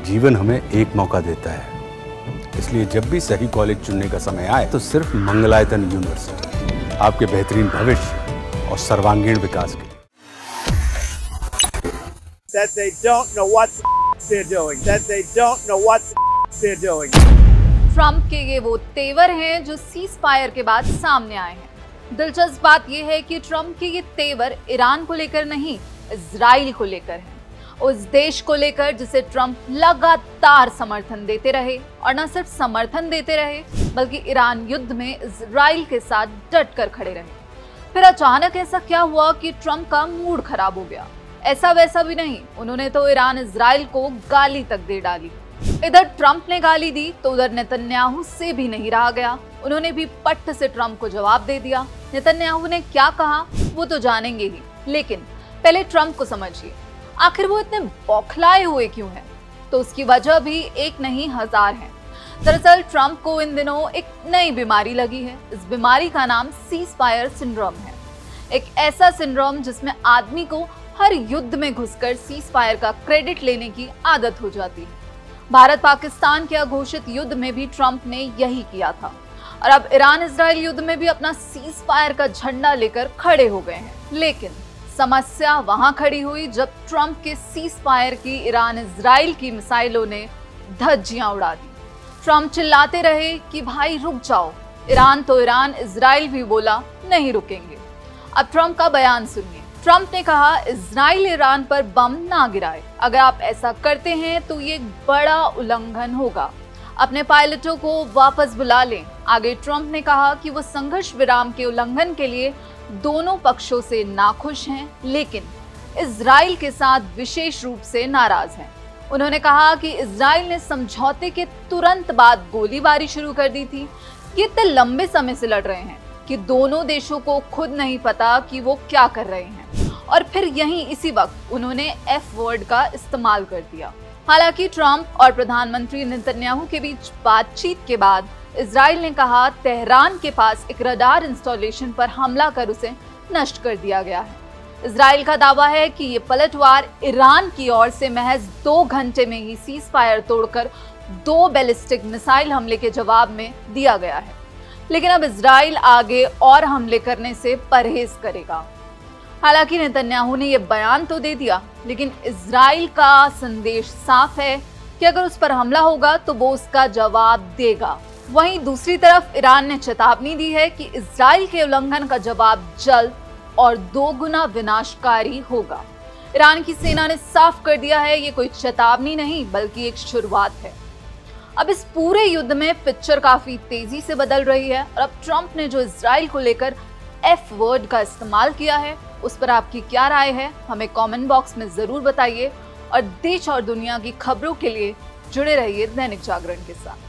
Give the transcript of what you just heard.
जीवन हमें एक मौका देता है, इसलिए जब भी सही कॉलेज चुनने का समय आए तो सिर्फ मंगलायतन यूनिवर्सिटी आपके बेहतरीन भविष्य और सर्वांगीण विकास के लिए। That they don't know what they're doing. That they don't know what they're doing. Trump के ये वो तेवर हैं जो सीज फायर के बाद सामने आए हैं। दिलचस्प बात यह है कि ट्रंप के ये तेवर ईरान को लेकर नहीं, इजराइल को लेकर है। उस देश को लेकर जिसे ट्रंप लगातार समर्थन देते रहे, और न सिर्फ समर्थन देते रहे बल्कि ईरान युद्ध में इजराइल के साथ डट कर खड़े रहे। फिर अचानक ऐसा क्या हुआ कि ट्रंप का मूड खराब हो गया? ऐसा वैसा भी नहीं, उन्होंने तो ईरान इजराइल को गाली तक दे डाली। इधर ट्रंप ने गाली दी तो उधर नेतन्याहू से भी नहीं रहा गया, उन्होंने भी पट्ट से ट्रंप को जवाब दे दिया। नेतन्याहू ने क्या कहा वो तो जानेंगे ही, लेकिन पहले ट्रंप को समझिए, आखिर वो इतने बौखलाए हुए क्यों हैं? तो उसकी वजह भी एक नहीं हजार है। दरअसल ट्रंप को इन दिनों एक नई बीमारी लगी है। इस बीमारी का नाम सीज फायर सिंड्रोम है। एक ऐसा सिंड्रोम जिसमें आदमी को हर युद्ध में घुसकर सीज फायर का क्रेडिट लेने की आदत हो जाती है। भारत पाकिस्तान के अघोषित युद्ध में भी ट्रंप ने यही किया था, और अब ईरान इजराइल युद्ध में भी अपना सीज फायर का झंडा लेकर खड़े हो गए हैं। लेकिन समस्या वहां खड़ी हुई जब ट्रंप के सीज फायर की ईरान इजराइल की मिसाइलों ने धज्जियां उड़ा दी। ट्रंप चिल्लाते रहे कि भाई रुक जाओ, ईरान तो ईरान, इजराइल भी बोला नहीं रुकेंगे। अब ट्रंप का बयान सुनिए। ट्रंप ने कहा, इजराइल ईरान पर बम ना गिराए, अगर आप ऐसा करते हैं तो ये बड़ा उल्लंघन होगा, अपने पायलटों को वापस बुला लें। आगे ट्रंप ने कहा कि वो संघर्ष विराम के उल्लंघन के लिए दोनों पक्षों से नाखुश हैं, लेकिन इजराइल के साथ विशेष रूप से नाराज हैं। उन्होंने कहा कि इजराइल ने समझौते के तुरंत बाद गोलीबारी शुरू कर दी थी। ये इतने लंबे समय से लड़ रहे हैं कि दोनों देशों को खुद नहीं पता कि वो क्या कर रहे हैं, और फिर यहीं इसी वक्त उन्होंने एफ वर्ड का इस्तेमाल कर दिया। हालांकि ट्रंप और प्रधानमंत्री नेतन्याहू के बीच बातचीत के बाद इजराइल ने कहा तेहरान के पास एक रडार इंस्टॉलेशन पर हमला कर उसे नष्ट कर दिया गया है। इजराइल का दावा है कि ये पलटवार ईरान की ओर से महज 2 घंटे में ही सीज फायर तोड़कर 2 बैलिस्टिक मिसाइल हमले के जवाब में दिया गया है। लेकिन अब इजराइल आगे और हमले करने से परहेज करेगा। हालांकि नेतन्याहू ने यह बयान तो दे दिया, लेकिन इजराइल का संदेश साफ है कि अगर उस पर हमला होगा तो वो उसका जवाब देगा। वहीं दूसरी तरफ ईरान ने चेतावनी दी है कि इजराइल के उल्लंघन का जवाब जल्द और 2 गुना विनाशकारी होगा। ईरान की सेना ने साफ कर दिया है ये कोई चेतावनी नहीं बल्कि एक शुरुआत है। अब इस पूरे युद्ध में पिक्चर काफी तेजी से बदल रही है, और अब ट्रंप ने जो इजराइल को लेकर एफ वर्ड का इस्तेमाल किया है उस पर आपकी क्या राय है, हमें कमेंट बॉक्स में जरूर बताइए। और देश और दुनिया की खबरों के लिए जुड़े रहिए दैनिक जागरण के साथ।